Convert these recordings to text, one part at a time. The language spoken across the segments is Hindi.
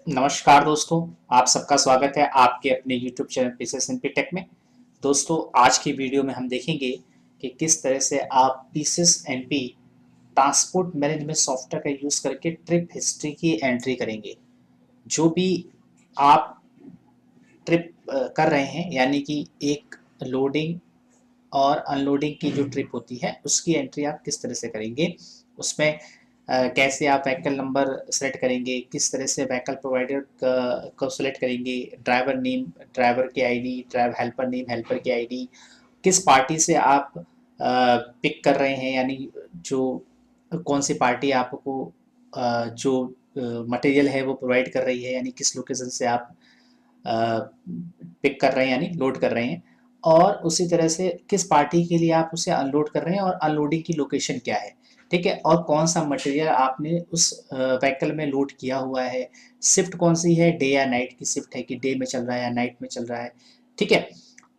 नमस्कार दोस्तों। आप सबका स्वागत है आपके अपने YouTube चैनल पीसीएस टेक में। दोस्तों, आज की वीडियो में हम देखेंगे कि किस तरह से आप PCS MP transport management software का यूज़ करके ट्रिप हिस्ट्री की एंट्री करेंगे। जो भी आप ट्रिप कर रहे हैं, यानी कि एक लोडिंग और अनलोडिंग की जो ट्रिप होती है उसकी एंट्री आप किस तरह से करेंगे, उसमें कैसे आप व्हीकल नंबर सेलेक्ट करेंगे, किस तरह से व्हीकल प्रोवाइडर को सेलेक्ट करेंगे, ड्राइवर नेम, ड्राइवर की ID, driver helper name, helper की आईडी, किस पार्टी से आप पिक कर रहे हैं, यानी जो कौन सी पार्टी आपको जो मटेरियल है वो प्रोवाइड कर रही है, यानी किस लोकेशन से आप पिक कर रहे हैं यानी लोड कर रहे हैं, और उसी तरह से किस पार्टी के लिए आप उसे अनलोड कर रहे हैं और अनलोडिंग की लोकेशन क्या है। ठीक है, और कौन सा मटेरियल आपने उस व्हीकल में लोड किया हुआ है, शिफ्ट कौन सी है, डे या नाइट की शिफ्ट है, कि डे में चल रहा है या नाइट में चल रहा है। ठीक है,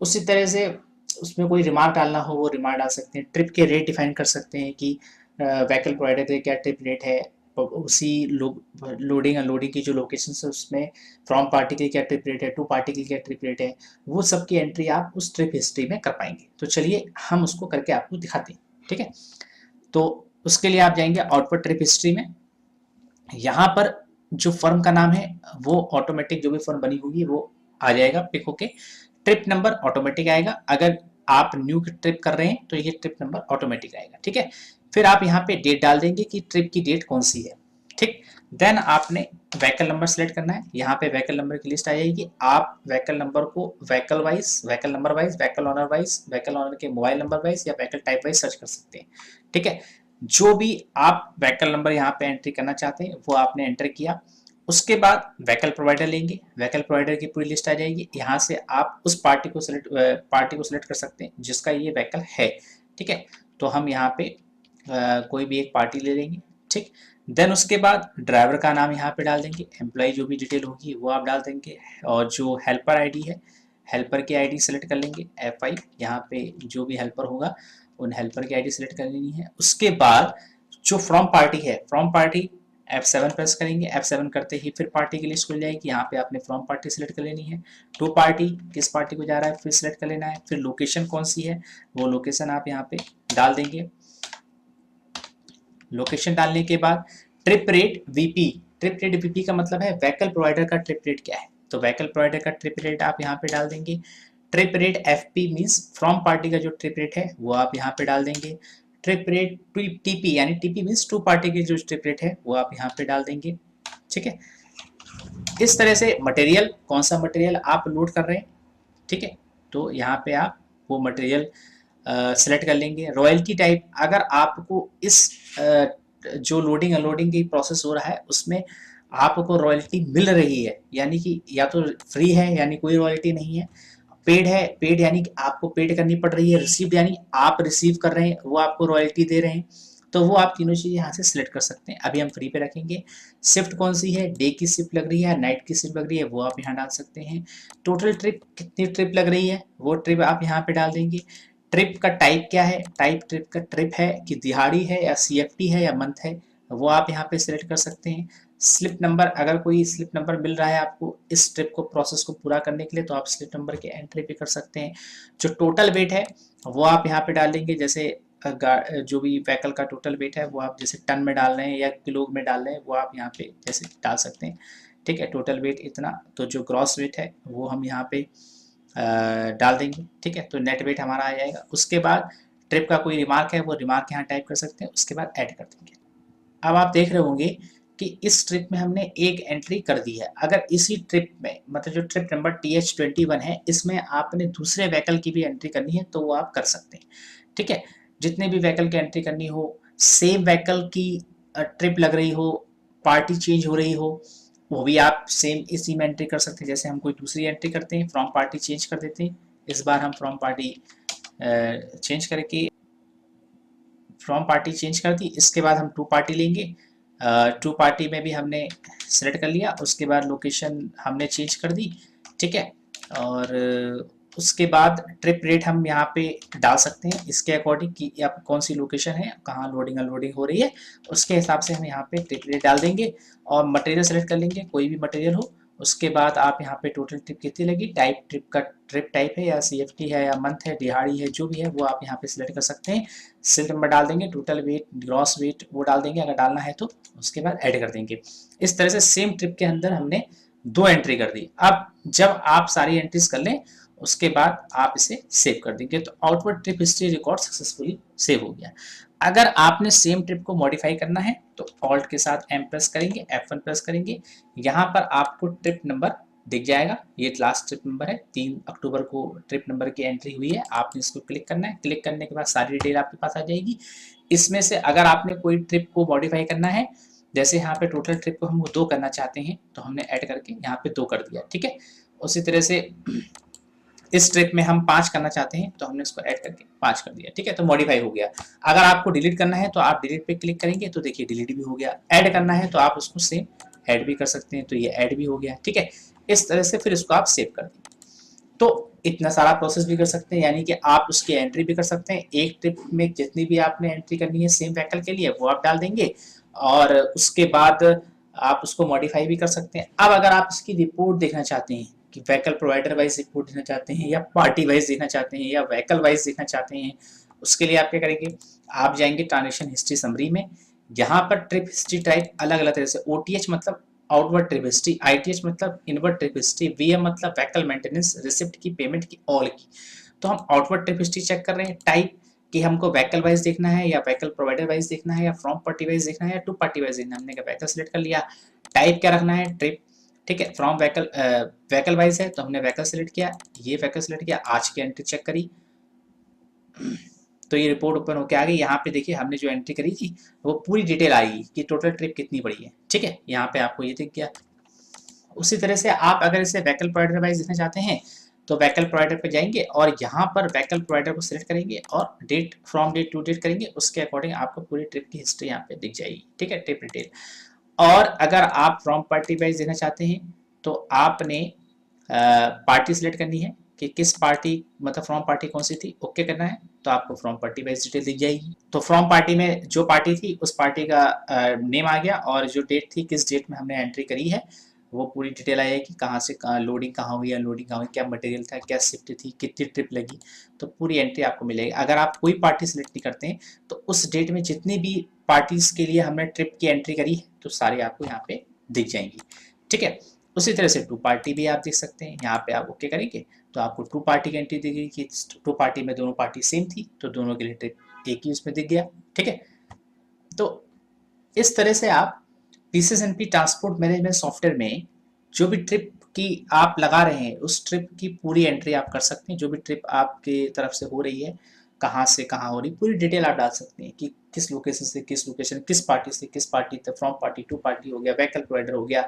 उसी तरह से उसमें कोई रिमार्क डालना हो वो रिमार्क डाल सकते हैं, ट्रिप के रेट डिफाइन कर सकते हैं कि व्हीकल प्रोवाइडर के क्या ट्रिप रेट है, उसी लोडिंग अनलोडिंग की जो लोकेशन है उसमें फ्रॉम पार्टी के क्या ट्रिप रेट है, टू पार्टी के क्या ट्रिप रेट है, वो सब की एंट्री आप उस ट्रिप हिस्ट्री में कर पाएंगे। तो चलिए हम उसको करके आपको दिखाते हैं। ठीक है, तो उसके लिए आप जाएंगे आउटपुट ट्रिप हिस्ट्री में। यहाँ पर जो फर्म का नाम है वो ऑटोमेटिक, जो भी फर्म बनी होगी वो आ जाएगा पिक होके। ट्रिप नंबर ऑटोमेटिक आएगा, अगर आप न्यू ट्रिप कर रहे हैं तो ये ट्रिप नंबर ऑटोमेटिक आएगा। ठीक है, फिर आप यहाँ पे डेट डाल देंगे कि ट्रिप की डेट कौन सी है। ठीक, देन आपने व्हीकल नंबर सेलेक्ट करना है। यहाँ पे व्हीकल नंबर की लिस्ट आ जाएगी, आप व्हीकल नंबर को vehicle wise, vehicle number wise, vehicle owner wise, vehicle owner के मोबाइल नंबर वाइज या व्हीकल टाइप वाइज सर्च कर सकते हैं। ठीक है, जो भी आप व्हीकल नंबर यहाँ पे एंट्री करना चाहते हैं वो आपने एंटर किया। उसके बाद व्हीकल प्रोवाइडर लेंगे, व्हीकल प्रोवाइडर की पूरी लिस्ट आ जाएगी। यहाँ से आप उस पार्टी को सिलेक्ट कर सकते हैं जिसका ये व्हीकल है। ठीक है, तो हम यहाँ पे कोई भी एक पार्टी ले लेंगे। ठीक, देन उसके बाद ड्राइवर का नाम यहाँ पे डाल देंगे, एम्प्लॉय जो भी डिटेल होगी वो आप डाल देंगे, और जो हेल्पर आईडी है, हेल्पर की आईडी सेलेक्ट कर लेंगे, F5। यहाँ पे जो भी हेल्पर होगा उन हेल्पर की आईडी सेलेक्ट कर लेनी है। उसके बाद जो फ्रॉम पार्टी है, फ्रॉम पार्टी F7 प्रेस करेंगे, F7 करते ही फिर पार्टी की लिस्ट खुल जाएगी। यहाँ पे आपने फ्रॉम पार्टी सेलेक्ट कर लेनी है। टू पार्टी, किस पार्टी को जा रहा है फिर सेलेक्ट कर लेना है। फिर लोकेशन कौन सी है वो लोकेशन आप यहाँ पे डाल देंगे। लोकेशन डालने के बाद trip rate VP, trip rate VP का मतलब है व्हीकल प्रोवाइडर का ट्रिप रेट क्या है, तो व्हीकल प्रोवाइडर का ट्रिप रेट आप यहाँ पे डाल देंगे। Trip rate FP means from party का जो ट्रिप रेट है वो आप यहाँ पे डाल देंगे। ट्रिप रेट टीपी, यानी टीपी मींस टू पार्टी की जो ट्रिप रेट है वो आप यहाँ पे डाल देंगे। ठीक है, इस तरह से मटेरियल, कौन सा मटेरियल आप लोड कर रहे हैं। ठीक है, तो यहाँ पे आप वो मटेरियल सेलेक्ट कर लेंगे। रॉयल्टी टाइप, अगर आपको इस जो लोडिंग अनलोडिंग की प्रोसेस हो रहा है उसमें आपको रॉयल्टी मिल रही है, यानी कि या तो फ्री है यानी कोई रॉयल्टी नहीं है, पेड है, पेड यानी कि आपको पेड करनी पड़ रही है, रिसीव्ड यानी आप रिसीव कर रहे हैं वो आपको रॉयल्टी दे रहे हैं। तो वो आप तीनों चीज़ यहाँ से सिलेक्ट कर सकते हैं। अभी हम फ्री पे रखेंगे। शिफ्ट कौन सी है, डे की शिफ्ट लग रही है, नाइट की शिफ्ट लग रही है, वो आप यहाँ डाल सकते हैं। टोटल ट्रिप, कितनी ट्रिप लग रही है वो ट्रिप आप यहाँ पे डाल देंगे। ट्रिप का टाइप क्या है, टाइप ट्रिप का ट्रिप है कि दिहाड़ी है या सीएफटी है या मंथ है, वो आप यहाँ पे सिलेक्ट कर सकते हैं। स्लिप नंबर, अगर कोई स्लिप नंबर मिल रहा है आपको इस ट्रिप को प्रोसेस को पूरा करने के लिए तो आप स्लिप नंबर की एंट्री भी कर सकते हैं। जो टोटल वेट है वो आप यहाँ पे डाल देंगे, जैसे जो भी व्हीकल का टोटल वेट है वो आप जैसे टन में डाल रहे हैं या किलो में डाल रहे हैं वो आप यहाँ पे जैसे डाल सकते हैं। ठीक है, टोटल वेट इतना, तो जो ग्रॉस वेट है वो हम यहाँ पे डाल देंगे। ठीक है, तो नेट वेट हमारा आ जाएगा। उसके बाद ट्रिप का कोई रिमार्क है वो रिमार्क यहाँ टाइप कर सकते हैं, उसके बाद ऐड कर देंगे। अब आप देख रहे होंगे कि इस ट्रिप में हमने एक एंट्री कर दी है। अगर इसी ट्रिप में, मतलब जो ट्रिप नंबर TH21 है, इसमें आपने दूसरे व्हीकल की भी एंट्री करनी है तो वो आप कर सकते हैं। ठीक है, जितने भी व्हीकल की एंट्री करनी हो, सेम व्हीकल की ट्रिप लग रही हो, पार्टी चेंज हो रही हो, वो भी आप सेम इसी में एंट्री कर सकते हैं। जैसे हम कोई दूसरी एंट्री करते हैं, फ्रॉम पार्टी चेंज कर देते हैं। इस बार हम फ्रॉम पार्टी चेंज करके फ्रॉम पार्टी चेंज कर दी। इसके बाद हम टू पार्टी लेंगे। टू पार्टी में भी हमने सेलेक्ट कर लिया, उसके बाद लोकेशन हमने चेंज कर दी। ठीक है, और उसके बाद ट्रिप रेट हम यहाँ पे डाल सकते हैं इसके अकॉर्डिंग कि आप कौन सी लोकेशन है, कहाँ लोडिंग अनलोडिंग हो रही है, उसके हिसाब से हम यहाँ पे ट्रिप रेट डाल देंगे और मटेरियल सेलेक्ट कर लेंगे, कोई भी मटेरियल हो। उसके बाद आप यहाँ पे टोटल ट्रिप कितनी लगी, टाइप ट्रिप का ट्रिप टाइप है या CFT है या मंथ है, दिहाड़ी है, जो भी है वो आप यहाँ पे सिलेक्ट कर सकते हैं। सीरियल नंबर डाल देंगे, टोटल वेट, ग्रॉस वेट वो डाल देंगे अगर डालना है तो, उसके बाद ऐड कर देंगे। इस तरह से सेम ट्रिप के अंदर हमने 2 एंट्री कर दी। अब जब आप सारी एंट्रीज कर लें उसके बाद आप इसे सेव कर देंगे तो outward trip history record successfully save हो गया। अगर आपने सेम ट्रिप को मॉडिफाई करना है तो ऑल्ट के साथ M प्रेस करेंगे, F1 प्रेस करेंगे, यहाँ पर आपको ट्रिप नंबर दिख जाएगा। ये लास्ट ट्रिप नंबर है, 3 अक्टूबर को ट्रिप नंबर की एंट्री हुई है। आपने इसको क्लिक करना है, क्लिक करने के बाद सारी डिटेल आपके पास आ जाएगी। इसमें से अगर आपने कोई ट्रिप को मॉडिफाई करना है, जैसे यहाँ पे टोटल ट्रिप को हम 2 करना चाहते हैं तो हमने ऐड करके यहाँ पे 2 कर दिया, ठीक है। उसी तरह से इस ट्रिप में हम 5 करना चाहते हैं तो हमने इसको ऐड करके 5 कर दिया, ठीक है, तो मॉडिफाई हो गया। अगर आपको डिलीट करना है तो आप डिलीट पे क्लिक करेंगे तो देखिए डिलीट भी हो गया। ऐड करना है तो आप उसको सेम ऐड भी कर सकते हैं, तो ये ऐड भी हो गया, ठीक है। इस तरह से फिर इसको आप सेव कर देंगे तो इतना सारा प्रोसेस भी कर सकते हैं, यानी कि आप उसकी एंट्री भी कर सकते हैं। एक ट्रिप में जितनी भी आपने एंट्री करनी है सेम व्हीकल के लिए वो आप डाल देंगे और उसके बाद आप उसको मॉडिफाई भी कर सकते हैं। अब अगर आप इसकी रिपोर्ट देखना चाहते हैं कि व्हीकल प्रोवाइडर वाइज रिपोर्ट देखना चाहते हैं या पार्टी वाइज देखना चाहते हैं या व्हीकल वाइज देखना चाहते हैं, उसके लिए आप क्या करेंगे, आप जाएंगे ट्रांजेक्शन हिस्ट्री समरी में। यहाँ पर ट्रिप हिस्ट्री टाइप अलग अलग तरह से, OTH मतलब आउटवर्ड ट्रिप हिस्ट्री, ITH मतलब इनवर्ड ट्रिप हिस्ट्री, VM मतलब व्हीकल मेंटेनेंस, रिसिप्ट की, पेमेंट की, ऑल की। तो हम आउटवर्ड ट्रिप हिस्ट्री चेक कर रहे हैं। टाइप कि हमको व्हीकल वाइज देखना है या व्हीकल प्रोवाइडर वाइज देखना है या फ्रॉम पार्टी वाइज देखना है या टू पार्टी वाइज देखना है, हमने व्हीकल सेलेक्ट कर लिया। टाइप क्या रखना है, ट्रिप, ठीक है। फ्रॉम व्हीकल, व्हीकल वाइज है तो हमने व्हीकल सेलेक्ट किया, ये व्हीकल सेलेक्ट किया, आज की एंट्री चेक करी तो ये रिपोर्ट ओपन होकर आ गई। यहाँ पे देखिए हमने जो एंट्री करी थी वो पूरी डिटेल आएगी कि टोटल ट्रिप कितनी पड़ी है, ठीक है। यहाँ पे आपको ये दिख गया। उसी तरह से आप अगर इसे व्हीकल प्रोवाइडर वाइज देखना चाहते हैं तो व्हीकल प्रोवाइडर पे जाएंगे और यहाँ पर व्हीकल प्रोवाइडर को सिलेक्ट करेंगे और date, from date to date करेंगे, उसके अकॉर्डिंग आपको पूरी ट्रिप की हिस्ट्री यहाँ पे दिख जाएगी, ठीक है, ट्रिप डिटेल। और अगर आप फ्रॉम पार्टी वाइज देखना चाहते हैं तो आपने पार्टी सिलेक्ट करनी है कि किस पार्टी, मतलब फ्रॉम पार्टी कौन सी थी, ओके करना है तो आपको फ्रॉम पार्टी वाइज डिटेल दिख जाएगी। तो फ्रॉम पार्टी में जो पार्टी थी उस पार्टी का नेम आ गया और जो डेट थी, किस डेट में हमने एंट्री करी है, वो पूरी डिटेल आई है कि कहाँ से कहाँ लोडिंग, कहाँ हुई, अनलोडिंग कहाँ हुई, क्या मटेरियल था, क्या शिफ्ट थी, कितनी ट्रिप लगी, तो पूरी एंट्री आपको मिलेगी। अगर आप कोई पार्टी सिलेक्ट नहीं करते हैं तो उस डेट में जितनी भी पार्टीज के लिए हमने ट्रिप की एंट्री करी है तो सारी आपको यहाँ पे दिख जाएंगी, ठीक है। उसी तरह से टू पार्टी भी आप देख सकते हैं, यहाँ पे आप ओके करेंगे तो आपको टू पार्टी की एंट्री दिखेगी कि टू पार्टी में दोनों पार्टी सेम थी तो दोनों के लिए ट्रिप एक ही उसमें दिख गया, ठीक है। तो इस तरह से आप PCSNP ट्रांसपोर्ट मैनेजमेंट सॉफ्टवेयर में जो भी ट्रिप की आप लगा रहे हैं उस ट्रिप की पूरी एंट्री आप कर सकते हैं। जो भी ट्रिप आपके तरफ से हो रही है, कहाँ से कहाँ हो रही, पूरी डिटेल आप डाल सकते हैं कि किस लोकेशन से किस लोकेशन, किस पार्टी से किस पार्टी तक, फ्रॉम पार्टी टू पार्टी हो गया, व्हीकल प्रोवाइडर हो गया,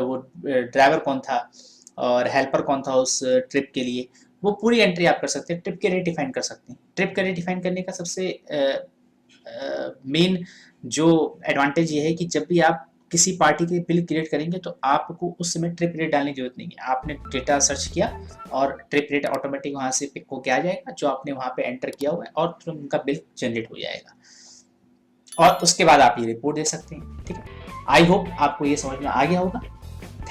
वो ड्राइवर कौन था और हेल्पर कौन था उस ट्रिप के लिए, वो पूरी एंट्री आप कर सकते हैं। ट्रिप के रेट डिफाइन कर सकते हैं। ट्रिप के रेट डिफाइन करने का सबसे मेन जो एडवांटेज ये है कि जब भी आप किसी पार्टी के बिल क्रिएट करेंगे तो आपको उस समय ट्रिप रेट डालने की जरूरत नहीं है। आपने डेटा सर्च किया और ट्रिप रेट ऑटोमेटिक वहां से पिक होके आ जाएगा जो आपने वहां पे एंटर किया हुआ है और तुरंत उनका बिल जनरेट हो जाएगा और उसके बाद आप ये रिपोर्ट दे सकते हैं, ठीक है। आई होप आपको ये समझ में आ गया होगा।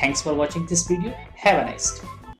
Thanks for watching this video. Have a nice day.